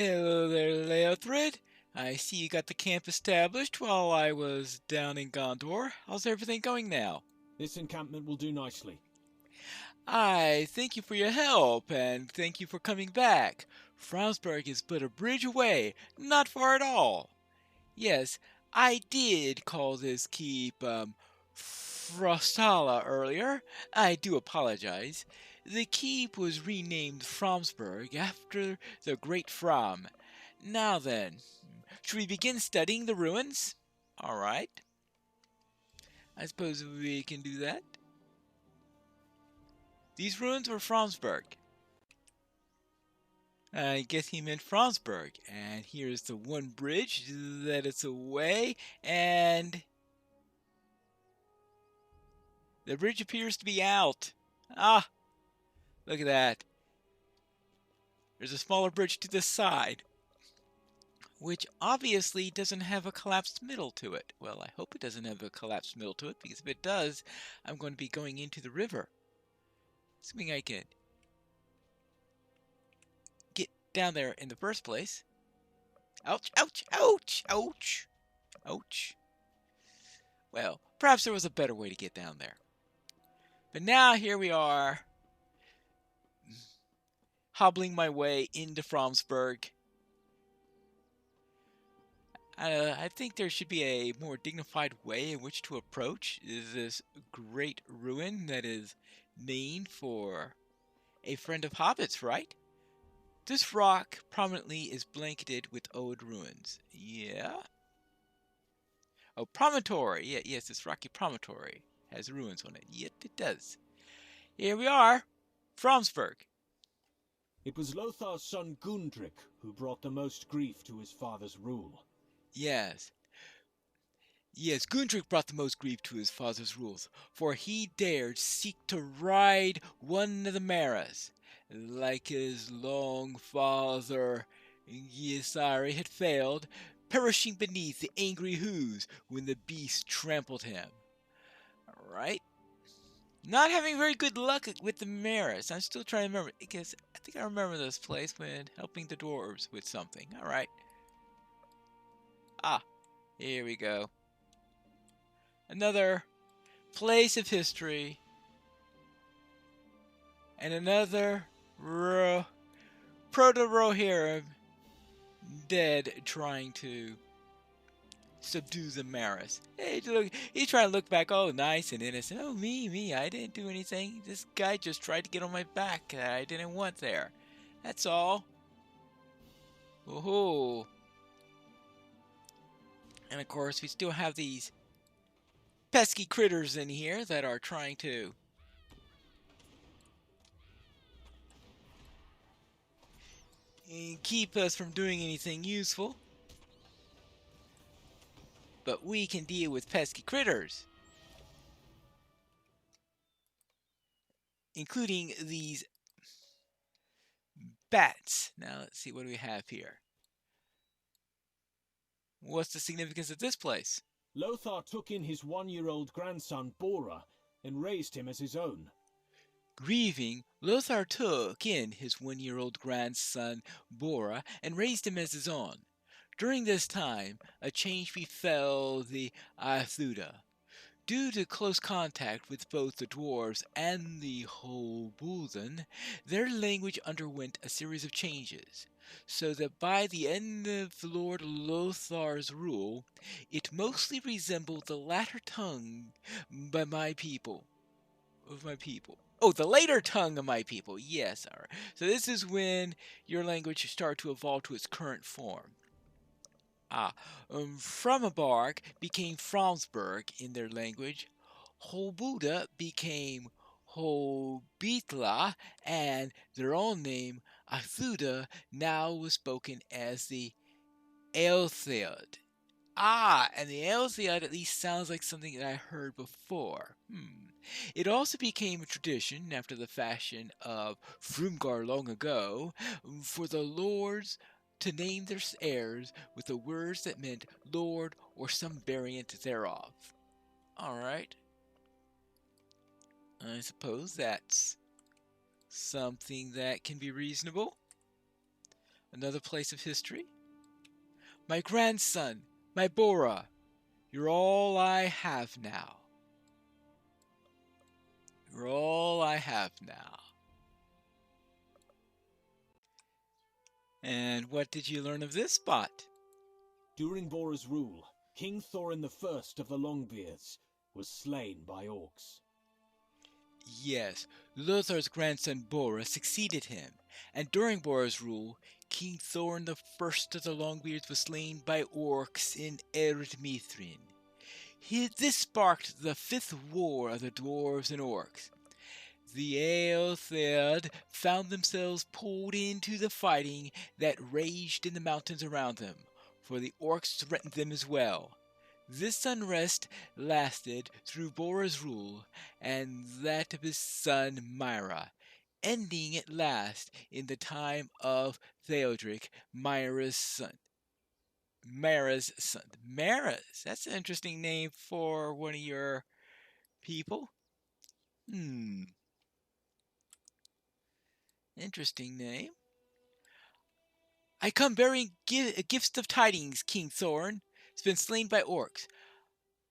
Hello there, Leothred. I see you got the camp established while I was down in Gondor. How's everything going now? This encampment will do nicely. I thank you for your help, and thank you for coming back. Fromsburg is but a bridge away, not far at all. Yes, I did call this keep, Frostala earlier. I do apologize. The keep was renamed Fromsburg after the great Fromm. Now then, should we begin studying the ruins? Alright. I suppose we can do that. These ruins were Fromsburg. I guess he meant Fromsburg. And here's the one bridge that it's away, and the bridge appears to be out. Ah, look at that. There's a smaller bridge to the side, which obviously doesn't have a collapsed middle to it. Well, I hope it doesn't have a collapsed middle to it, because if it does, I'm going to be going into the river. Assuming I can get down there in the first place. Ouch, ouch, ouch, ouch, ouch. Well, perhaps there was a better way to get down there. But now here we are, hobbling my way into Fromsburg. I think there should be a more dignified way in which to approach this great ruin that is named for a friend of Hobbit's, right? This rock prominently is blanketed with old ruins. Yeah? Oh, promontory. Yeah, yes, this rocky promontory has ruins on it. Yep, it does. Here we are, Fromsburg. It was Lothar's son Gundrick who brought the most grief to his father's rule. Yes. Yes, Gundrick brought the most grief to his father's rules, for he dared seek to ride one of the maras, like his long father Gisari had failed, perishing beneath the angry hooves when the beast trampled him. Alright? Not having very good luck with the maras. I'm still trying to remember, because I think I remember this place when helping the dwarves with something. Alright. Ah, here we go. Another place of history, and another proto-Rohirrim dead trying to subdue the Maris. Hey, look, he's trying to look back, oh, nice and innocent. Oh, me, I didn't do anything. This guy just tried to get on my back that I didn't want there. That's all. Woohoo. And of course, we still have these pesky critters in here that are trying to keep us from doing anything useful. But we can deal with pesky critters, including these bats. Now let's see, what do we have here? What's the significance of this place? Lothar took in his 1-year-old grandson Bora and raised him as his own. Grieving, Lothar took in his 1-year-old grandson Bora and raised him as his own. During this time, a change befell the Athuda. Due to close contact with both the dwarves and the Hobulden, their language underwent a series of changes, so that by the end of Lord Lothar's rule, it mostly resembled the latter tongue by my people. Of my people. Oh, the later tongue of my people. Yes, all right. So this is when your language started to evolve to its current form. Frommenbark became Fromsburg in their language. Holbuda became Hobitla, and their own name, Athuda, now was spoken as the Aeltheod. And the Aeltheod at least sounds like something that I heard before. It also became a tradition, after the fashion of Frumgar long ago, for the lords to name their heirs with the words that meant lord or some variant thereof. Alright. I suppose that's something that can be reasonable. Another place of history? My grandson, my Bora, you're all I have now. You're all I have now. And what did you learn of this spot? During Bora's rule, King Thorin I of the Longbeards was slain by orcs. Yes, Lothar's grandson Bora succeeded him, and during Bora's rule, King Thorin I of the Longbeards was slain by orcs in Ered Mithrin. This sparked the Fifth War of the dwarves and orcs. The Aeltheod found themselves pulled into the fighting that raged in the mountains around them, for the orcs threatened them as well. This unrest lasted through Bora's rule and that of his son Myra, ending at last in the time of Theodric, Myra's son. Mara's son. Mara's? That's an interesting name for one of your people. Interesting name. I come bearing gifts of tidings, King Thorin. It's been slain by orcs.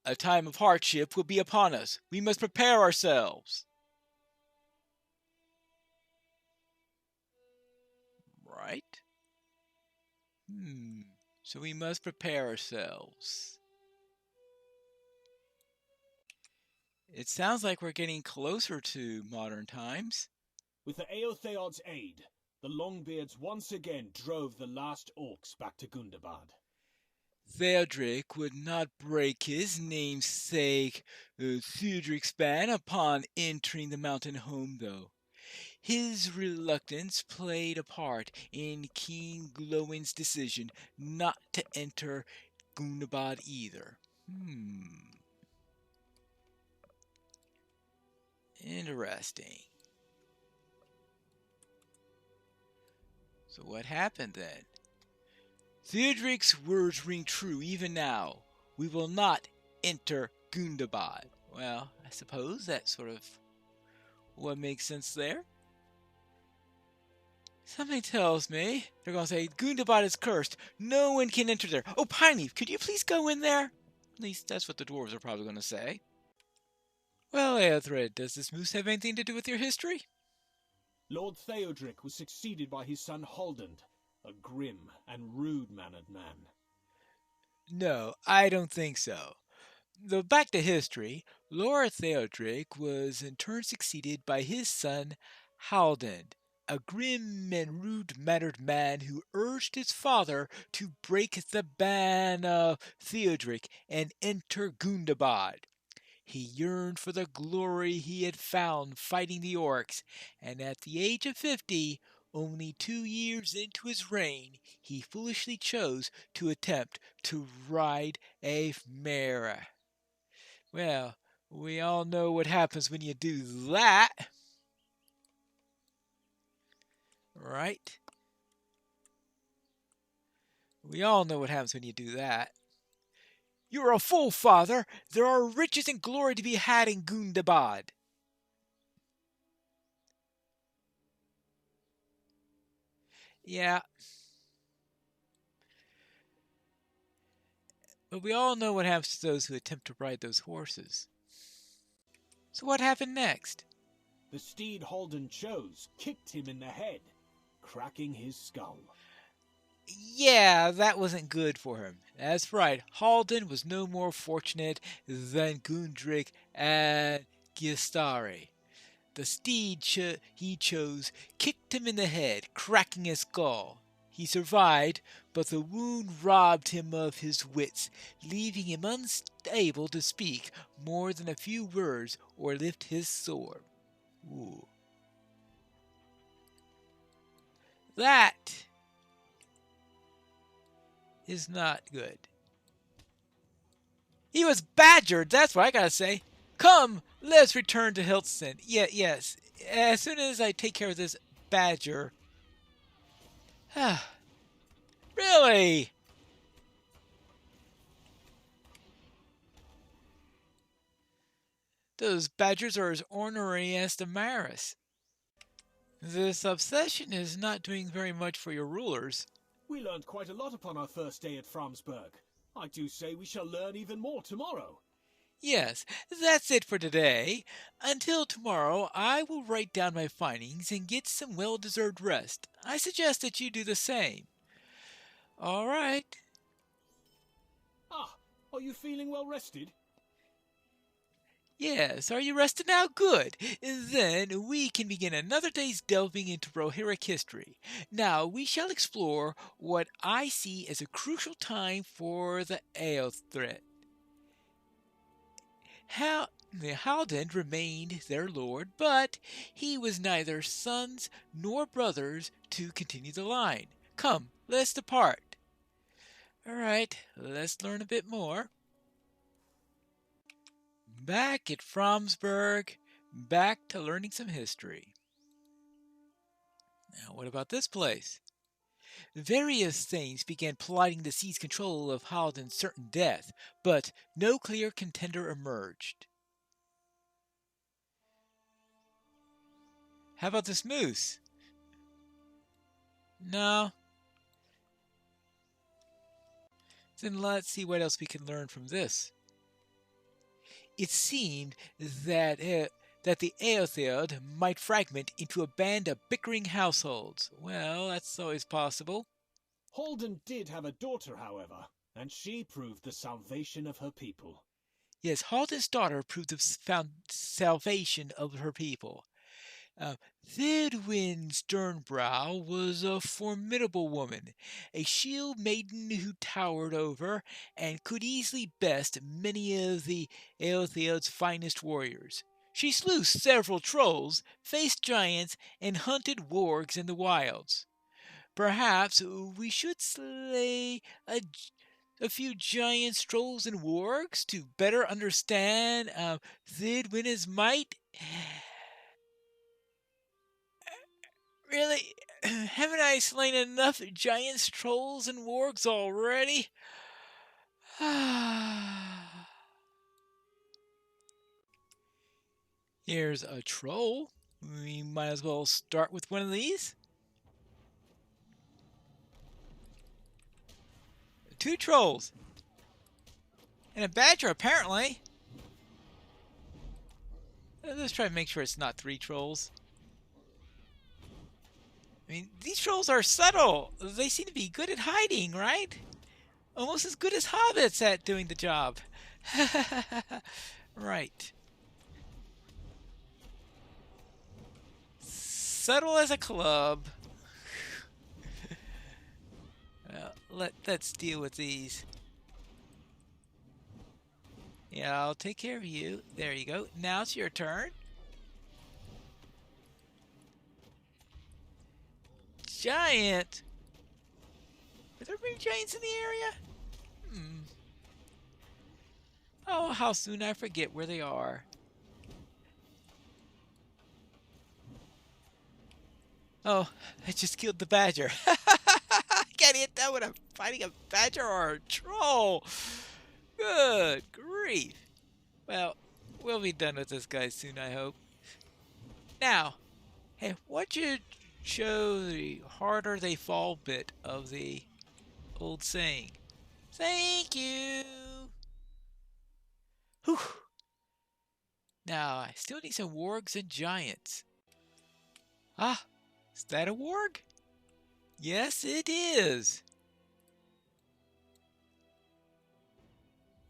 A time of hardship will be upon us. We must prepare ourselves. Right? So we must prepare ourselves. It sounds like we're getting closer to modern times. With the Aeltheod's aid, the Longbeards once again drove the last orcs back to Gundabad. Theodric would not break his namesake Theodric's ban upon entering the mountain home, though. His reluctance played a part in King Glowin's decision not to enter Gundabad either. Interesting. So what happened then? Theodric's words ring true even now. We will not enter Gundabad. Well, I suppose that's sort of what makes sense there. Something tells me they're going to say, Gundabad is cursed. No one can enter there. Oh, Pineleaf, could you please go in there? At least that's what the dwarves are probably going to say. Well, Eothred, does this moose have anything to do with your history? Lord Theodric was succeeded by his son Haldan, a grim and rude-mannered man. No, I don't think so. Though back to history, Lord Theodric was in turn succeeded by his son Haldan, a grim and rude-mannered man who urged his father to break the ban of Theodric and enter Gundabad. He yearned for the glory he had found fighting the orcs, and at the age of 50, only 2 years into his reign, he foolishly chose to attempt to ride a mare. Well, we all know what happens when you do that. Right? We all know what happens when you do that. You're a fool, father. There are riches and glory to be had in Gundabad. Yeah. But we all know what happens to those who attempt to ride those horses. So what happened next? The steed Haldan chose kicked him in the head, cracking his skull. Yeah, that wasn't good for him. That's right, Haldan was no more fortunate than Gundric and Gistari. The steed he chose kicked him in the head, cracking his skull. He survived, but the wound robbed him of his wits, leaving him unable to speak more than a few words or lift his sword. Ooh. That is not good. He was badgered, that's what I gotta say. Come, let's return to Hilton. Yes. As soon as I take care of this badger. Really? Those badgers are as ornery as the Maris. This obsession is not doing very much for your rulers. We learned quite a lot upon our first day at Framsburg. I do say we shall learn even more tomorrow. Yes, that's it for today. Until tomorrow, I will write down my findings and get some well deserved rest. I suggest that you do the same. All right. Ah, are you feeling well rested? Yes, are you rested now? Good. Then we can begin another day's delving into Rohirric history. Now we shall explore what I see as a crucial time for the Aelthrit. Halden remained their lord, but he was neither sons nor brothers to continue the line. Come, let's depart. All right, let's learn a bit more. Back at Framsburg, back to learning some history. Now, what about this place? Various things began plotting to seize control of Halden's certain death, but no clear contender emerged. How about this moose? No. Then let's see what else we can learn from this. It seemed that the Aelthild might fragment into a band of bickering households. Well, that's always possible. Halden did have a daughter, however, and she proved the salvation of her people. Yes, Halden's daughter proved the salvation of her people. Thidwin Sternbrow was a formidable woman, a shield maiden who towered over and could easily best many of the Aelthild's finest warriors. She slew several trolls, faced giants, and hunted wargs in the wilds. Perhaps we should slay a few giants, trolls, and wargs to better understand Thidwin's might. Really? Haven't I slain enough giants, trolls, and wargs already? Here's a troll. We might as well start with one of these. 2 trolls. And a badger, apparently. Let's try to make sure it's not 3 trolls. I mean, these trolls are subtle. They seem to be good at hiding, right? Almost as good as hobbits at doing the job. Right. Subtle as a club. Let's deal with these. Yeah, I'll take care of you. There you go. Now it's your turn. Giant. Are there many giants in the area? Oh, how soon I forget where they are. Oh, I just killed the badger. I can't hit that when I'm fighting a badger or a troll. Good grief. Well, we'll be done with this guy soon, I hope. Now, hey, what should show the harder they fall bit of the old saying? Thank you. Whew. Now, I still need some wargs and giants. Ah, is that a warg? Yes, it is.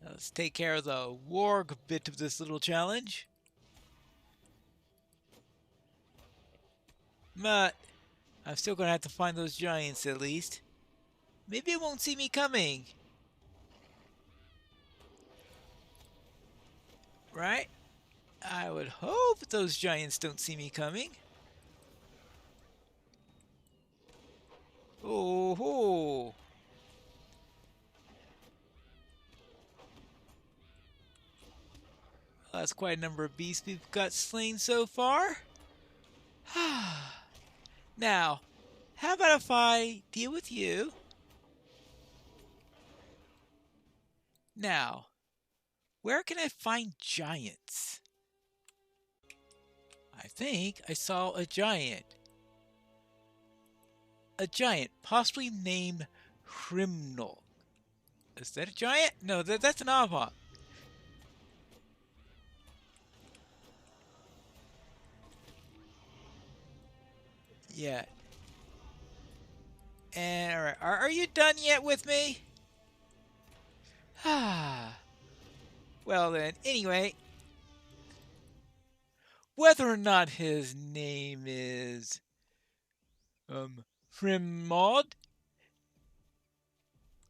Let's take care of the warg bit of this little challenge. But I'm still going to have to find those giants at least. Maybe it won't see me coming. Right? I would hope those giants don't see me coming. Oh ho! That's quite a number of beasts we've got slain so far. Now, how about if I deal with you? Now, where can I find giants? I think I saw a giant. a giant, possibly named Hrimnol. Is that a giant? No, that's an Avon. Yeah. And all right, are you done yet with me? Ah. Well then, anyway, whether or not his name is Hrimmaud,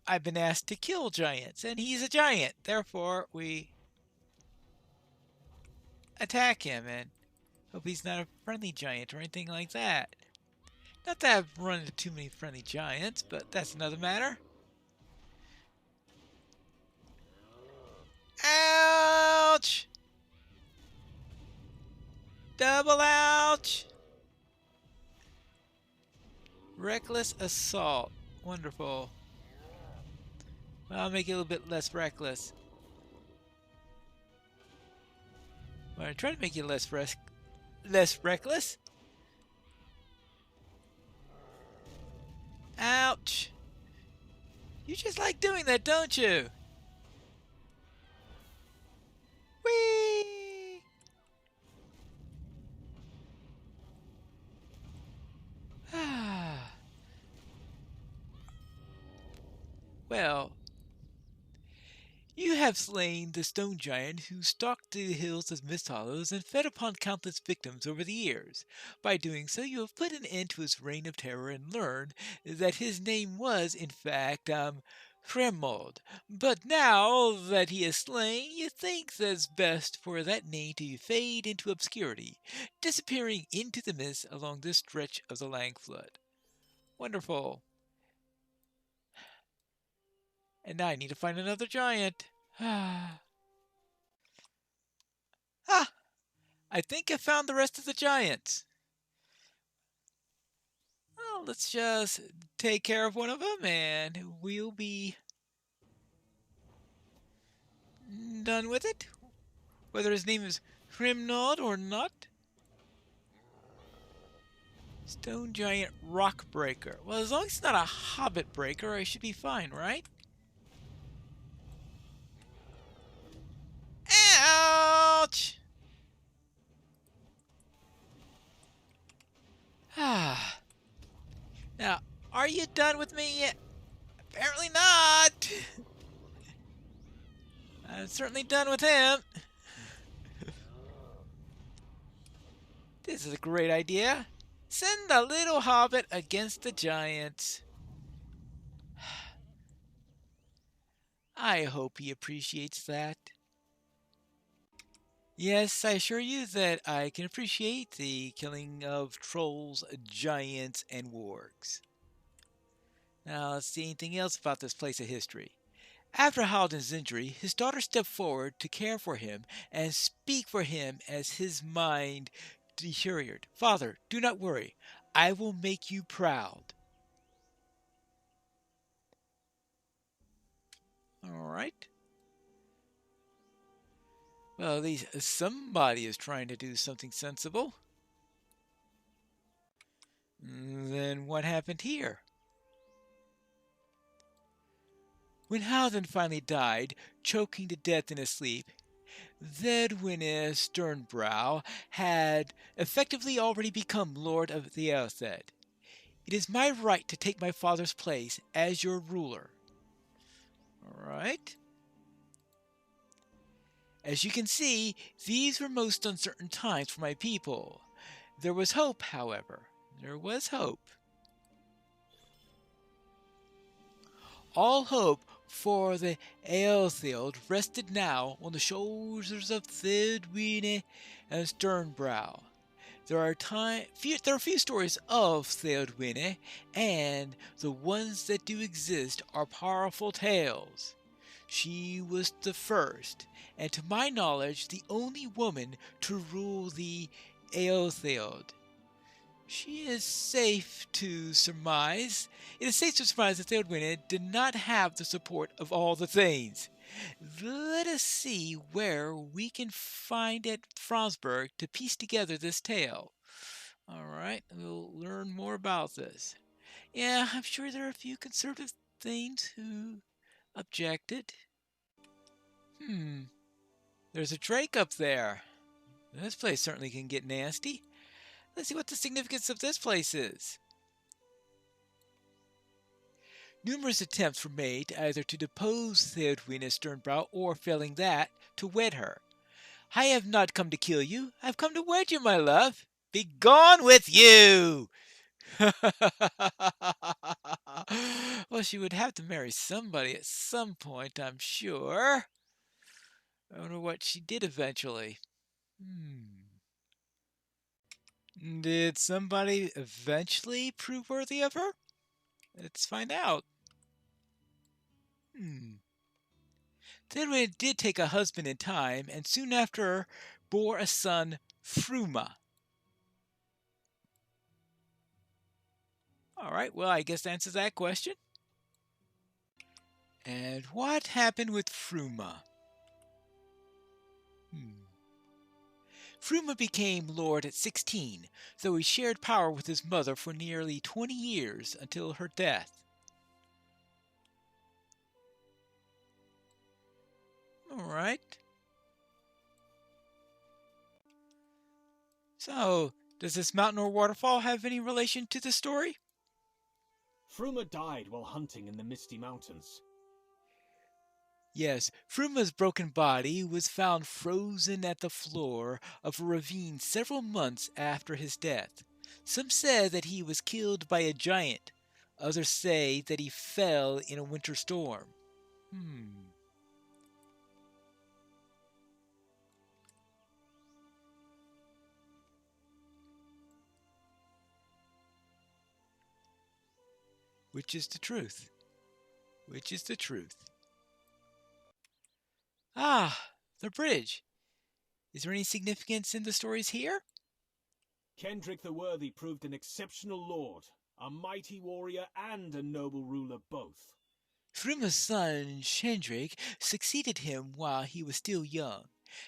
I've been asked to kill giants, and he's a giant. Therefore, we attack him and hope he's not a friendly giant or anything like that. Not that I've run into too many friendly giants, but that's another matter. Ouch! Double ouch! Reckless assault. Wonderful. Well, I'll make it a little bit less reckless. Well, I try to make it less reckless. Ouch! You just like doing that, don't you? Whee! Ah. Well, you have slain the stone giant who stalked the hills of Mist Hollows and fed upon countless victims over the years. By doing so, you have put an end to his reign of terror and learned that his name was, in fact, Hremold. But now that he is slain, you think it's best for that name to fade into obscurity, disappearing into the mist along this stretch of the Lang Flood. Wonderful. And now I need to find another giant. Ah. Ah, I think I found the rest of the giants. Well, let's just take care of one of them and we'll be done with it. Whether his name is Hrimnod or not. Stone Giant Rock Breaker. Well, as long as it's not a Hobbit Breaker, I should be fine, right? Ouch! Ah. Now, are you done with me yet? Apparently not. I'm certainly done with him. This is a great idea. Send the little hobbit against the giants. I hope he appreciates that. Yes, I assure you that I can appreciate the killing of trolls, giants, and wargs. Now, let's see anything else about this place of history. After Haldan's injury, his daughter stepped forward to care for him and speak for him as his mind deteriorated. Father, do not worry. I will make you proud. All right. Well, at least somebody is trying to do something sensible. Then what happened here? When Halden finally died, choking to death in his sleep, Thedwine Sternbrow had effectively already become Lord of the Eothed. It is my right to take my father's place as your ruler. Alright. As you can see, these were most uncertain times for my people. There was hope, however. There was hope. All hope for the Aelthild rested now on the shoulders of Thedwine and Sternbrow. There are few stories of Theodwine, and the ones that do exist are powerful tales. She was the first, and to my knowledge, the only woman to rule the Aelthild. She is safe to surmise. It is safe to surmise that Theodwine did not have the support of all the Thanes. Let us see where we can find at Fronsburg to piece together this tale. Alright, we'll learn more about this. Yeah, I'm sure there are a few conservative Thanes who objected. Hmm, there's a drake up there. This place certainly can get nasty. Let's see what the significance of this place is. Numerous attempts were made either to depose Theodwyn as Sternbrow or, failing that, to wed her. I have not come to kill you. I've come to wed you, my love. Begone with you! Well, she would have to marry somebody at some point, I'm sure. I wonder what she did eventually. Did somebody eventually prove worthy of her? Let's find out. Theodwyn did take a husband in time, and soon after bore a son, Fruma. All right, well, I guess that answers that question. And what happened with Fruma? Fruma became lord at 16, though he shared power with his mother for nearly 20 years until her death. All right. So, does this mountain or waterfall have any relation to the story? Fruma died while hunting in the Misty Mountains. Yes, Fruma's broken body was found frozen at the floor of a ravine several months after his death. Some say that he was killed by a giant. Others say that he fell in a winter storm. Which is the truth? Which is the truth? Ah, the bridge. Is there any significance in the stories here? Kendrick the Worthy proved an exceptional lord, a mighty warrior and a noble ruler both. Fruma's son, Shendrik, succeeded him while he was still young.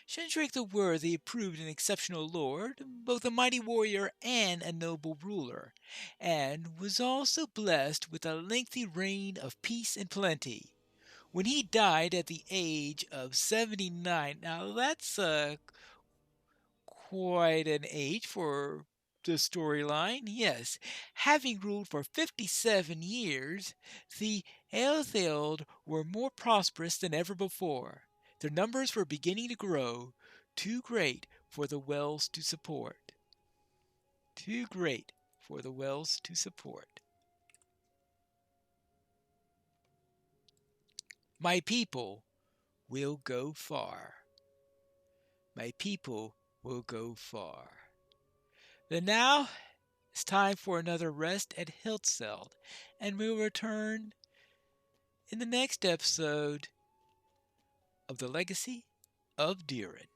Shendrik the Worthy proved an exceptional lord, both a mighty warrior and a noble ruler, and was also blessed with a lengthy reign of peace and plenty. When he died at the age of 79, now that's quite an age for the storyline, yes. Having ruled for 57 years, the Aeltheold were more prosperous than ever before. Their numbers were beginning to grow, too great for the wells to support. Too great for the wells to support. My people will go far. My people will go far. Then now it's time for another rest at Hiltzeld, and we'll return in the next episode of The Legacy of Durin.